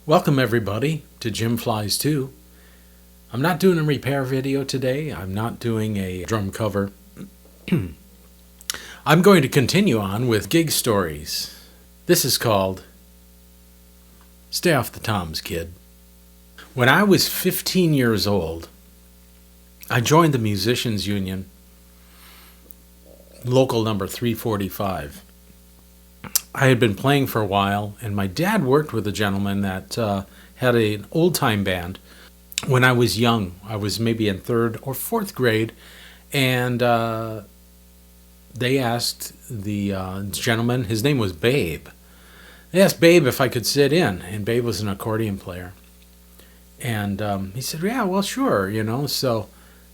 Welcome everybody to Jim Flies 2. I'm not doing a repair video today. I'm not doing a drum cover. I'm going to continue on with gig stories. This is called Stay Off the Toms, Kid. When I was 15 years old, I joined the Musicians Union, local number 345. I had been playing for a while, and my dad worked with a gentleman that had an old-time band. When I was young, I was maybe in third or fourth grade, and they asked the gentleman, his name was Babe. They asked Babe if I could sit in, and Babe was an accordion player. And he said, yeah, well, sure, So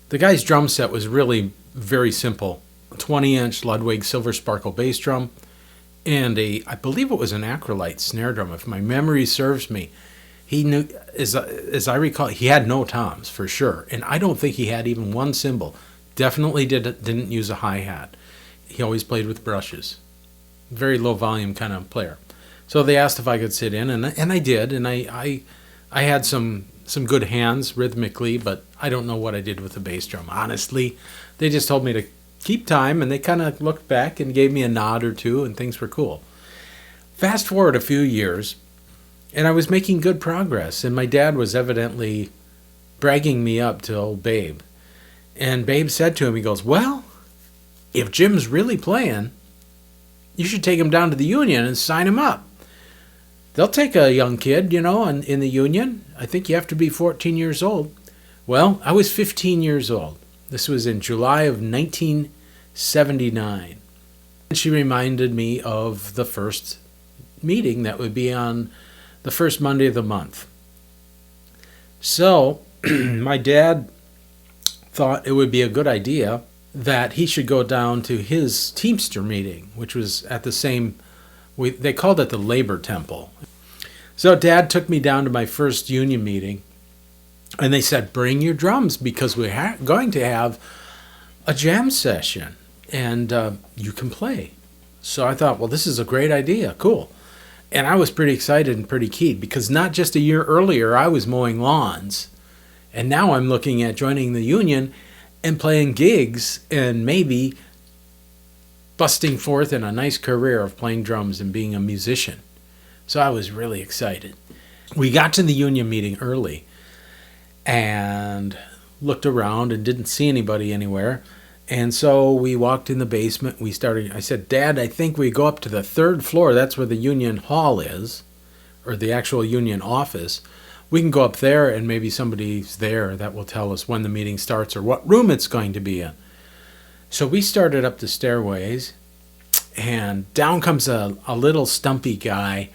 the guy's drum set was really very simple. A 20-inch Ludwig Silver Sparkle bass drum, and I believe it was an acrylite snare drum, if my memory serves me. He knew, as I recall, he had no toms for sure, and I don't think he had even one cymbal. Definitely didn't use a hi-hat. He always played with brushes. Very low volume kind of player. So they asked if I could sit in, and I did, and I had some good hands rhythmically, but I don't know what I did with the bass drum. Honestly, they just told me to keep time, and they kind of looked back and gave me a nod or two, and things were cool. Fast forward a few years, and I was making good progress, and my dad was evidently bragging me up to old Babe. And Babe said to him, he goes, well, if Jim's really playing, you should take him down to the union and sign him up. They'll take a young kid, in the union. I think you have to be 14 years old. Well, I was 15 years old. This was in July of 1979. And she reminded me of the first meeting that would be on the first Monday of the month. So my dad thought it would be a good idea that he should go down to his Teamster meeting, which was at the same, they called it the Labor Temple. So Dad took me down to my first union meeting, and they said, bring your drums because we're going to have a jam session, and you can play. So I thought, well, this is a great idea. Cool. And I was pretty excited and pretty keyed because not just a year earlier, I was mowing lawns. And now I'm looking at joining the union and playing gigs and maybe busting forth in a nice career of playing drums and being a musician. So I was really excited. We got to the union meeting early and looked around and didn't see anybody anywhere. And so we walked in the basement. I said, Dad, I think we go up to the third floor. That's where the union hall is, or the actual union office. We can go up there and maybe somebody's there that will tell us when the meeting starts or what room it's going to be in. So we started up the stairways, and down comes a little stumpy guy,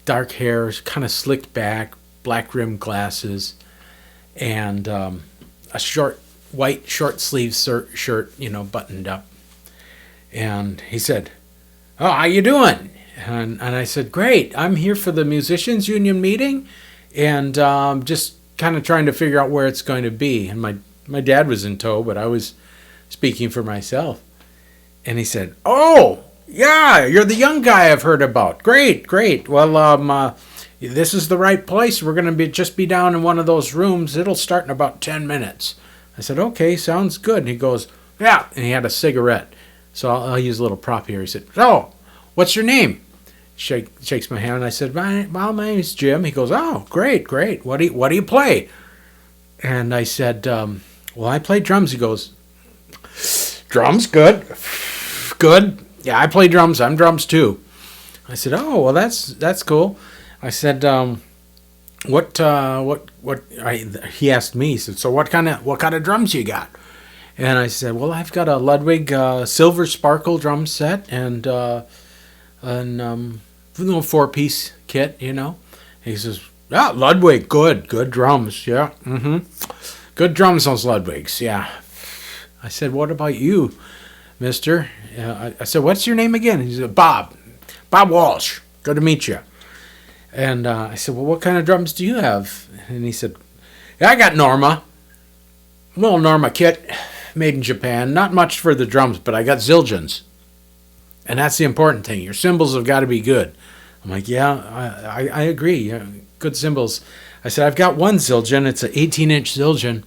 dark hair, kind of slicked back, black rimmed glasses, and a white short sleeve shirt, buttoned up. And he said, oh, how you doing? And I said, great. I'm here for the Musicians Union meeting, and just kind of trying to figure out where it's going to be. And my dad was in tow, but I was speaking for myself. And he said, oh, yeah, you're the young guy I've heard about. Great. Well, this is the right place. We're going to just be down in one of those rooms. It'll start in about 10 minutes. I said, okay, sounds good. And he goes, yeah. And he had a cigarette. So I'll use a little prop here. He said, oh, what's your name? Shakes my hand. And I said, my name's Jim. He goes, oh, great. What do you play? And I said, well, I play drums. He goes, drums? Good. Yeah, I play drums. I'm drums too. I said, oh, well, that's cool. I said, he asked me, he said, so what kind of drums you got? And I said, well, I've got a Ludwig Silver Sparkle drum set and little 4-piece kit, He says, yeah, Ludwig, good drums, yeah, good drums, those Ludwigs, yeah. I said, what about you, mister? I said, what's your name again? He said, Bob Walsh, good to meet you. And I said, well, what kind of drums do you have? And he said, yeah, I got Norma. Little Norma kit, made in Japan. Not much for the drums, but I got Zildjians. And that's the important thing. Your cymbals have got to be good. I'm like, yeah, I agree. Yeah, good cymbals. I said, I've got one Zildjian. It's an 18-inch Zildjian,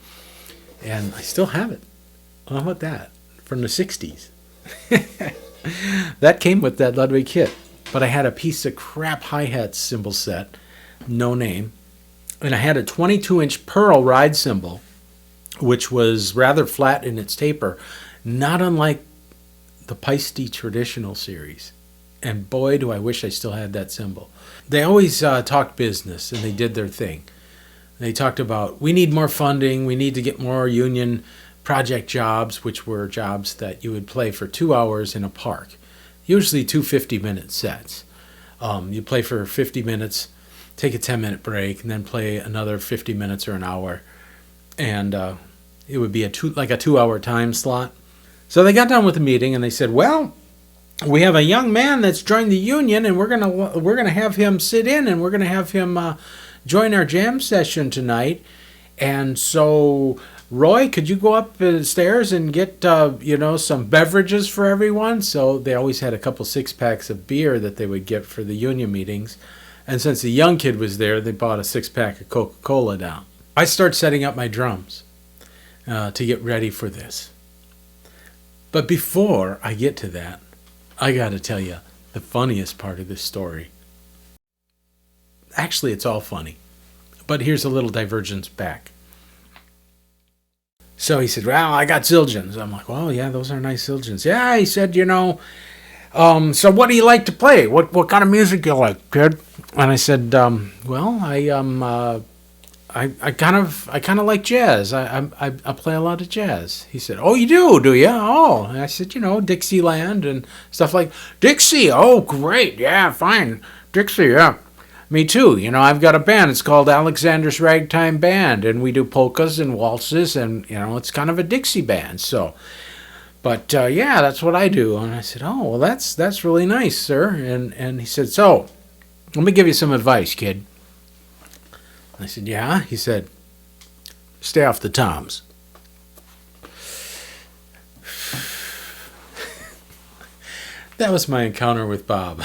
and I still have it. How about that? From the 60s. That came with that Ludwig kit. But I had a piece of crap hi-hat cymbal set, no name. And I had a 22-inch Pearl ride cymbal, which was rather flat in its taper, not unlike the Peisty Traditional series. And boy, do I wish I still had that cymbal. They always talked business, and they did their thing. They talked about, we need more funding, we need to get more union project jobs, which were jobs that you would play for 2 hours in a park, usually two 50-minute sets. You play for 50 minutes, take a 10-minute break, and then play another 50 minutes or an hour. And it would be like a 2-hour time slot. So they got done with the meeting, and they said, well, we have a young man that's joined the union, and we're gonna have him sit in, and we're gonna have him join our jam session tonight. And so, Roy, could you go up the stairs and get some beverages for everyone? So they always had a couple 6-packs of beer that they would get for the union meetings. And since the young kid was there, they bought a 6-pack of Coca-Cola down. I start setting up my drums to get ready for this. But before I get to that, I got to tell you the funniest part of this story. Actually, it's all funny. But here's a little divergence back. So he said, well, I got Zildjians. I'm like, well, yeah, those are nice Zildjians. Yeah, he said, so what do you like to play? What kind of music do you like, kid? And I said, well, I kind of like jazz. I play a lot of jazz. He said, oh, you do you? Oh, and I said, Dixieland and stuff like Dixie. Oh, great. Yeah, fine. Dixie, yeah. Me too. I've got a band. It's called Alexander's Ragtime Band, and we do polkas and waltzes, and it's kind of a Dixie band. So, but yeah, that's what I do. And I said, oh, well, that's really nice, sir. And he said, so, let me give you some advice, kid. I said, yeah. He said, stay off the TOMS. That was my encounter with Bob.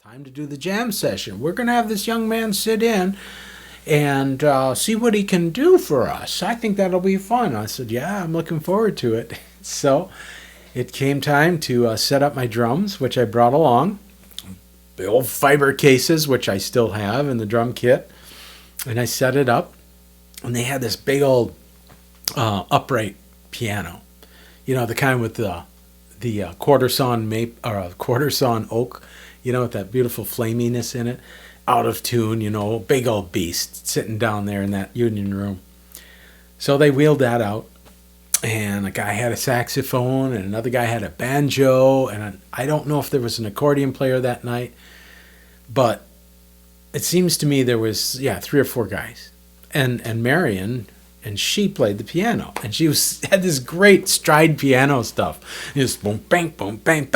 Time to do the jam session. We're going to have this young man sit in and see what he can do for us. I think that'll be fun. I said, yeah, I'm looking forward to it. So it came time to set up my drums, which I brought along. The old fiber cases, which I still have in the drum kit. And I set it up. And they had this big old upright piano. The kind with the quarter sawn oak. With that beautiful flaminess in it, out of tune, big old beast sitting down there in that union room. So they wheeled that out, and a guy had a saxophone, and another guy had a banjo, and I don't know if there was an accordion player that night, but it seems to me there was, 3 or 4 guys. And Marion, and she played the piano, and she had this great stride piano stuff. Just boom, bang, boom, bang,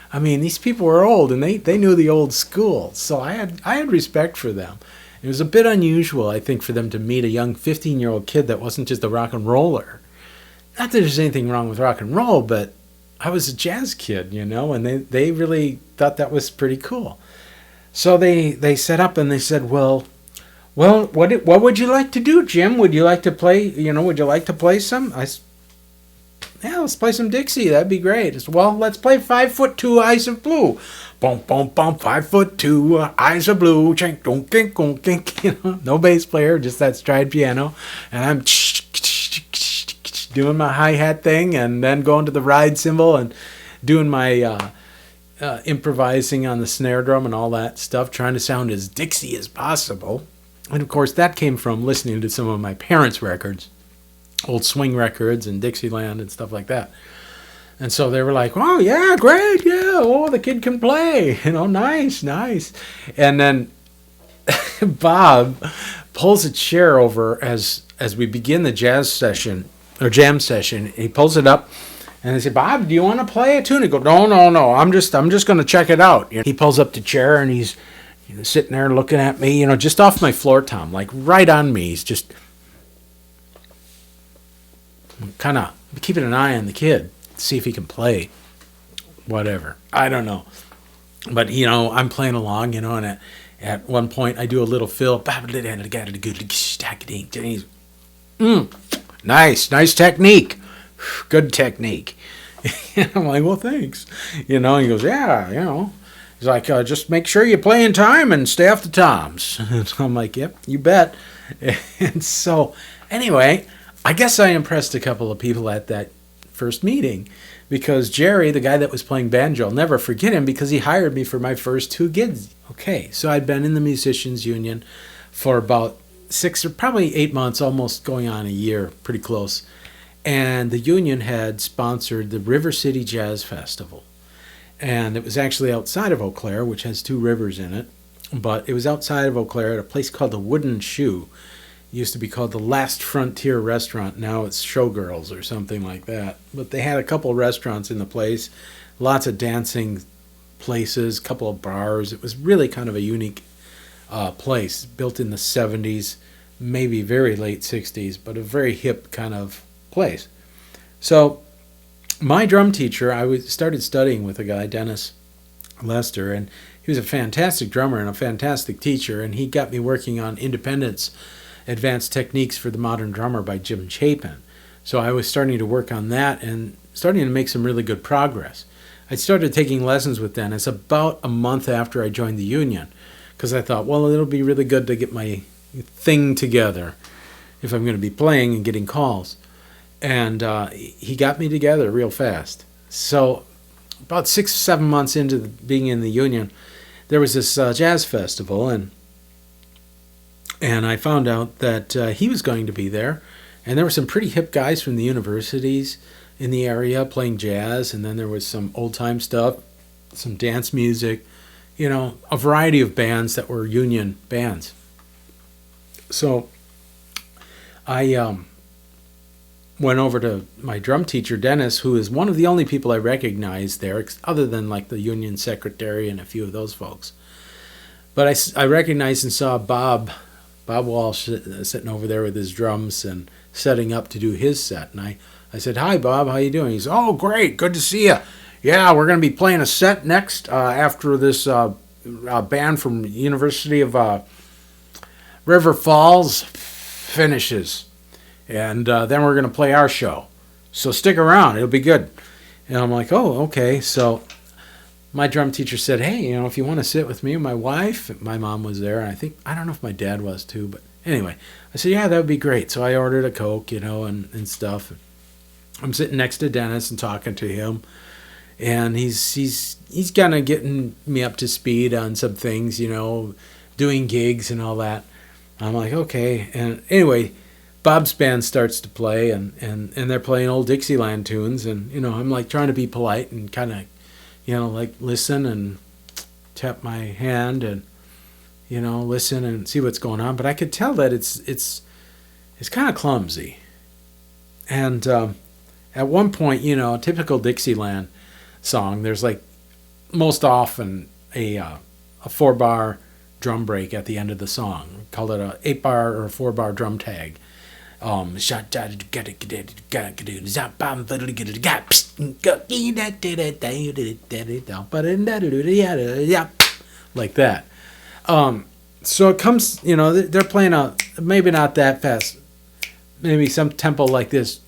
I mean, these people were old, and they knew the old school, so I had respect for them. It was a bit unusual, I think, for them to meet a young 15-year-old kid that wasn't just a rock and roller. Not that there's anything wrong with rock and roll, but I was a jazz kid, and they really thought that was pretty cool. So they set up and they said, well, what would you like to do, Jim? Would you like to play, would you like to play some? Yeah, let's play some Dixie. That'd be great. I said, well, let's play 5'2" Eyes of Blue. Boom, boom, boom, 5'2" Eyes of Blue. Chink, dunk, kink, dunk, kink. No bass player, just that stride piano. And I'm doing my hi-hat thing and then going to the ride cymbal and doing my improvising on the snare drum and all that stuff, trying to sound as Dixie as possible. And of course, that came from listening to some of my parents' records, old swing records and Dixieland and stuff like that. And so they were like, oh, yeah, great, yeah, oh, the kid can play, nice. And then Bob pulls a chair over as we begin the jam session. He pulls it up, and I said, Bob, do you want to play a tune? He goes, no, I'm just going to check it out. He pulls up the chair, and he's sitting there looking at me, just off my floor tom, like right on me. He's just kind of keeping an eye on the kid to see if he can play. whatever. I don't know. But, I'm playing along, and at one point I do a little fill. Nice technique. Good technique. And I'm like, well, thanks. And he goes, yeah. He's like, just make sure you play in time and stay off the toms. And I'm like, yep, you bet. And so, anyway, I guess I impressed a couple of people at that first meeting, because Jerry, the guy that was playing banjo, I'll never forget him because he hired me for my first 2 gigs. Okay, so I'd been in the Musicians Union for about 6 or probably 8 months, almost going on a year, pretty close. And the union had sponsored the River City Jazz Festival. And it was actually outside of Eau Claire, which has 2 rivers in it. But it was outside of Eau Claire at a place called the Wooden Shoe. It used to be called the Last Frontier Restaurant. Now it's Showgirls or something like that. But they had a couple of restaurants in the place, lots of dancing places, a couple of bars. It was really kind of a unique place, built in the 70s, maybe very late 60s, but a very hip kind of place. So my drum teacher, I started studying with a guy, Dennis Lester, and he was a fantastic drummer and a fantastic teacher, and he got me working on Independence Advanced Techniques for the Modern Drummer by Jim Chapin. So I was starting to work on that and starting to make some really good progress. I started taking lessons with Dennis about a month after I joined the union, because I thought, well, it'll be really good to get my thing together if I'm going to be playing and getting calls. And he got me together real fast. So about 6 or 7 months into being in the union, there was this jazz festival, and I found out that he was going to be there. And there were some pretty hip guys from the universities in the area playing jazz, and then there was some old-time stuff, some dance music, a variety of bands that were union bands. So I went over to my drum teacher, Dennis, who is one of the only people I recognized there, other than like the union secretary and a few of those folks. But I recognized and saw Bob Walsh sitting over there with his drums and setting up to do his set. And I said, "Hi, Bob, how you doing?" He said, "Oh, great, good to see you. Yeah, we're going to be playing a set next after this band from University of River Falls finishes. And then we're going to play our show. So stick around. It'll be good." And I'm like, "Oh, okay." So my drum teacher said, "Hey, if you want to sit with me and my wife," my mom was there, and I don't know if my dad was too, but anyway, I said, "Yeah, that would be great." So I ordered a Coke, and stuff. I'm sitting next to Dennis and talking to him, and he's kind of getting me up to speed on some things, doing gigs and all that. I'm like, okay. And anyway, Bob's band starts to play, and they're playing old Dixieland tunes, and I'm like trying to be polite and kind of like listen and tap my hand and listen and see what's going on. But I could tell that it's kind of clumsy. And at one point, a typical Dixieland song, there's like most often a 4-bar drum break at the end of the song. We call it a 8-bar or a 4-bar drum tag. Like that. So it comes, they're playing a, maybe not that fast, maybe some tempo like this.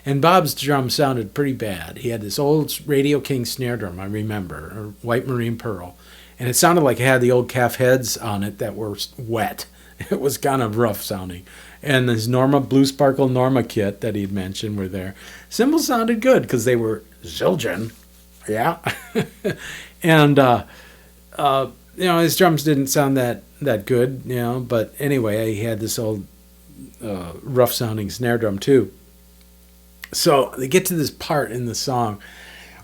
And Bob's drum sounded pretty bad. He had this old Radio King snare drum, I remember, or White Marine Pearl. And it sounded like it had the old calf heads on it that were wet. It was kind of rough sounding. And this Blue Sparkle Norma kit that he'd mentioned were there. Cymbals sounded good because they were Zildjian. Yeah. And, his drums didn't sound that good, but anyway, he had this old rough sounding snare drum too. So they get to this part in the song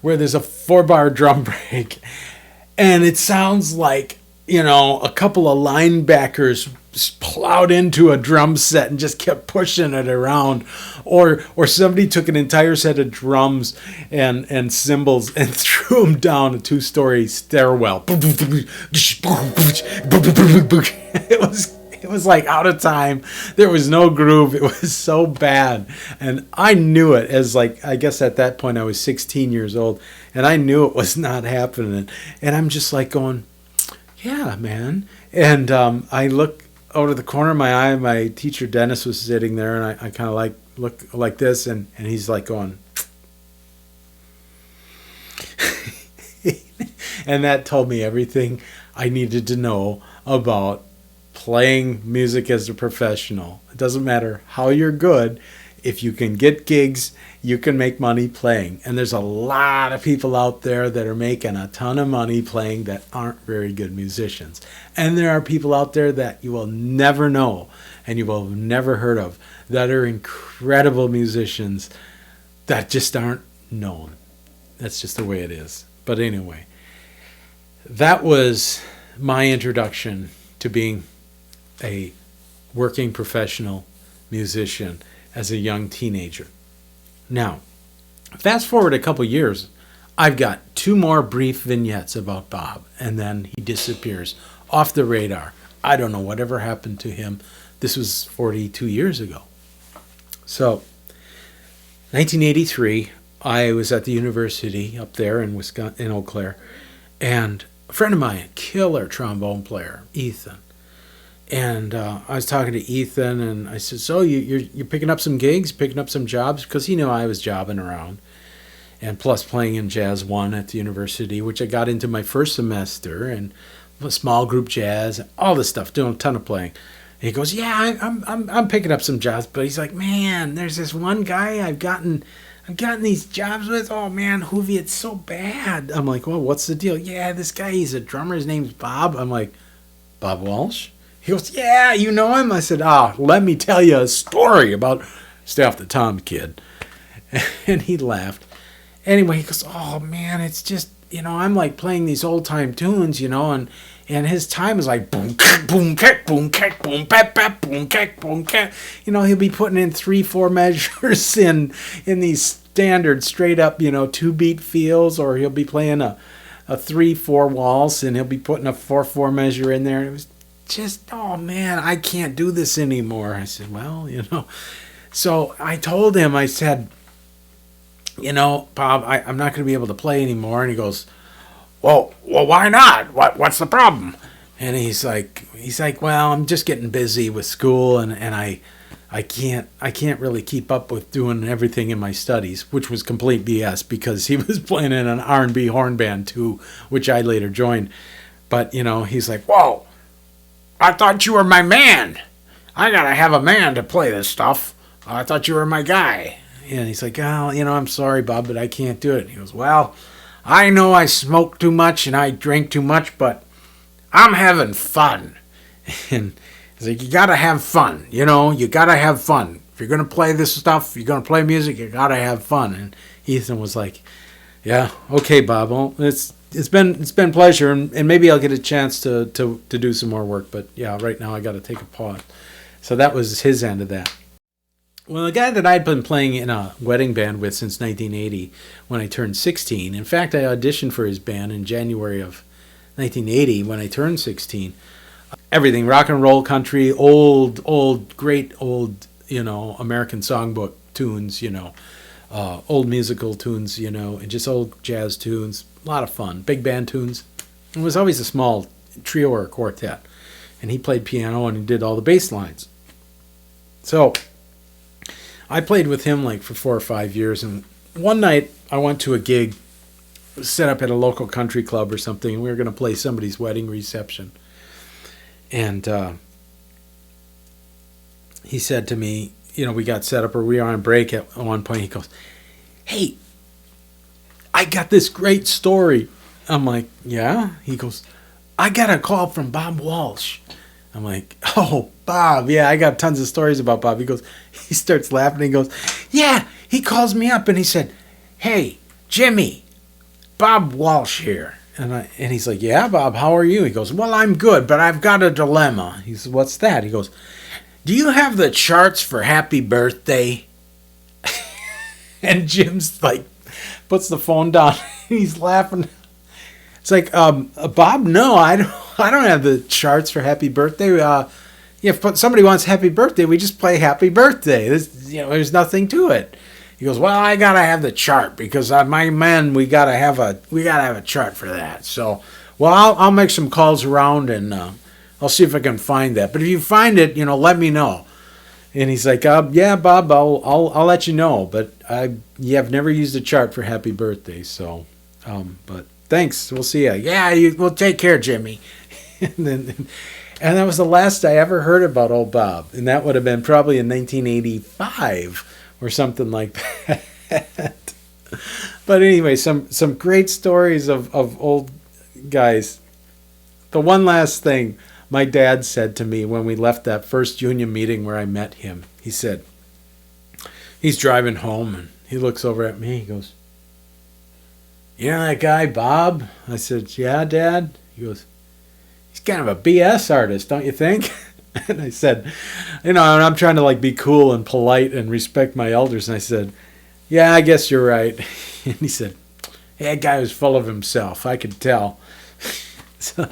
where there's a 4-bar drum break, and it sounds like, a couple of linebackers plowed into a drum set and just kept pushing it around, or somebody took an entire set of drums and cymbals and threw them down a 2-story stairwell. It It was like out of time. There was no groove. It was so bad. And I knew it as like, I guess at that point I was 16 years old and I knew it was not happening. And I'm just like going, yeah, man. And I look out of the corner of my eye. My teacher, Dennis, was sitting there and I kind of like look like this and he's like going, and that told me everything I needed to know about playing music as a professional. It doesn't matter how you're good. If you can get gigs, you can make money playing. And there's a lot of people out there that are making a ton of money playing that aren't very good musicians. And there are people out there that you will never know and you will have never heard of that are incredible musicians that just aren't known. That's just the way it is. But anyway, that was my introduction to being a working professional musician as a young teenager. Now, fast forward a couple years, I've got 2 more brief vignettes about Bob, and then he disappears off the radar. I don't know whatever happened to him. This was 42 years ago. So, 1983, I was at the university up there in Wisconsin, in Eau Claire, and a friend of mine, killer trombone player, Ethan. And I was talking to Ethan, and I said, so you're picking up some gigs, picking up some jobs? Because he knew I was jobbing around. And plus playing in Jazz 1 at the university, which I got into my first semester, and small group jazz, all this stuff, doing a ton of playing. And he goes, yeah, I'm picking up some jobs. But he's like, man, there's this one guy I've gotten these jobs with. Oh, man, Hoovie, it's so bad. I'm like, well, what's the deal? Yeah, this guy, he's a drummer. His name's Bob. I'm like, Bob Walsh? He goes, yeah, you know him? I said, let me tell you a story about, stay off the TOMS, kid. And he laughed. Anyway, he goes, oh, man, it's just, I'm like playing these old-time tunes, and his time is like boom, kick, boom, kick, boom, kick, boom, pep, pep, boom, kick, boom, kick. He'll be putting in 3-4 measures in these standard straight-up, 2-beat feels, or he'll be playing a 3-4 waltz, and he'll be putting a 4-4 measure in there. And it was just, oh man, I can't do this anymore. I said, well, So I told him, I said, Bob, I'm not going to be able to play anymore. And he goes, well, why not? What's the problem? And he's like, well, I'm just getting busy with school, and I can't really keep up with doing everything in my studies, which was complete BS because he was playing in an R&B horn band too, which I later joined. But he's like, whoa, I thought you were my man. I gotta have a man to play this stuff. I thought you were my guy. And he's like, oh, I'm sorry, Bob, but I can't do it. And he goes, well, I know I smoke too much and I drink too much, but I'm having fun. And he's like, you gotta have fun, you gotta have fun. If you're gonna play this stuff, you're gonna play music, you gotta have fun. And Ethan was like, yeah, okay, Bob, well, it's been pleasure, and maybe I'll get a chance to do some more work, but yeah, right now I gotta take a pause. So that was his end of that. Well, the guy that I'd been playing in a wedding band with since 1980, when I turned 16. In fact, I auditioned for his band in January of 1980 when I turned 16. Everything, rock and roll, country, great old, American songbook tunes, old musical tunes, and just old jazz tunes. A lot of fun. Big band tunes. It was always a small trio or a quartet. And he played piano and he did all the bass lines. So I played with him like for 4 or 5 years, and one night I went to a gig set up at a local country club or something, and we were going to play somebody's wedding reception. And he said to me, we got set up, or we were on break at one point. He goes, hey, I got this great story. I'm like, yeah? He goes, I got a call from Bob Walsh. I'm like, oh, Bob, yeah, I got tons of stories about Bob. He starts laughing, and he goes, yeah, he calls me up, and he said, hey, Jimmy, Bob Walsh here. And he's like, yeah, Bob, how are you? He goes, well, I'm good, but I've got a dilemma. He says, what's that? He goes, do you have the charts for Happy Birthday? And Jim's like, puts the phone down, and he's laughing. It's like, Bob, no, I don't have the charts for Happy Birthday. if somebody wants happy birthday, we just play happy birthday. There's nothing to it. He goes, well, I gotta have the chart because my men, we gotta have a chart for that. So, well, I'll make some calls around and I'll see if I can find that. But if you find it, let me know. And he's like, yeah, Bob, I'll let you know. But you have never used a chart for happy birthday, so. But thanks. We'll see ya. Yeah, we'll take care, Jimmy. And that was the last I ever heard about old Bob. And that would have been probably in 1985 or something like that. But anyway, some great stories of old guys. The one last thing my dad said to me when we left that first union meeting where I met him, he said, he's driving home and he looks over at me. He goes, you know that guy, Bob? I said, yeah, Dad. He goes, he's kind of a BS artist, don't you think? And I said, and I'm trying to be cool and polite and respect my elders. And I said, yeah, I guess you're right. And he said, hey, that guy was full of himself. I could tell. So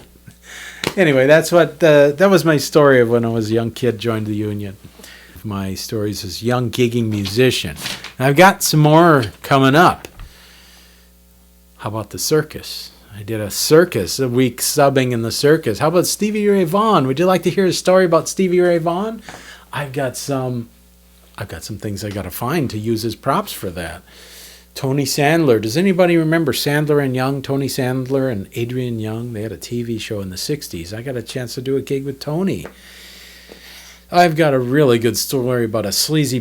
anyway, that was my story of when I was a young kid, joined the union. My stories as young gigging musician. And I've got some more coming up. How about the circus? I did a week subbing in the circus. How about Stevie Ray Vaughan? Would you like to hear a story about Stevie Ray Vaughan? I've got some things I got to find to use as props for that. Tony Sandler. Does anybody remember Sandler and Young? Tony Sandler and Adrian Young. They had a TV show in the 60s. I got a chance to do a gig with Tony. I've got a really good story about a sleazy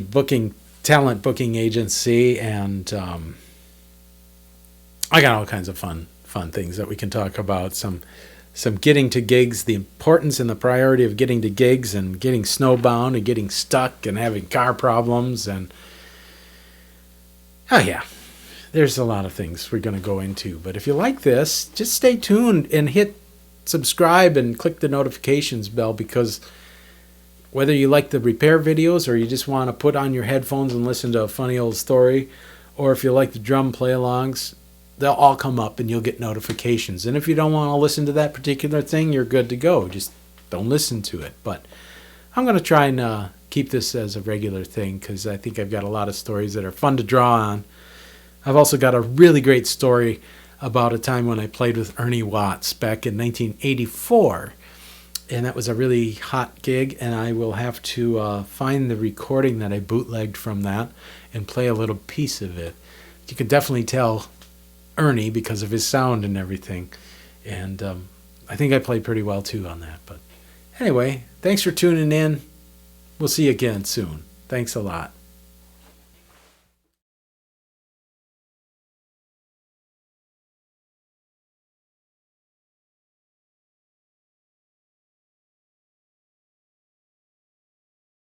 talent booking agency, and I got all kinds of fun things that we can talk about. Some getting to gigs, the importance and the priority of getting to gigs, and getting snowbound and getting stuck and having car problems, and oh yeah, there's a lot of things we're going to go into. But if you like this, just stay tuned and hit subscribe and click the notifications bell, because whether you like the repair videos or you just want to put on your headphones and listen to a funny old story, or if you like the drum play-alongs, they'll all come up and you'll get notifications. And if you don't want to listen to that particular thing, you're good to go. Just don't listen to it. But I'm going to try and keep this as a regular thing, because I think I've got a lot of stories that are fun to draw on. I've also got a really great story about a time when I played with Ernie Watts back in 1984. And that was a really hot gig, and I will have to find the recording that I bootlegged from that and play a little piece of it. You can definitely tell Ernie because of his sound and everything. And I think I played pretty well too on that. But anyway, thanks for tuning in. We'll see you again soon. Thanks a lot.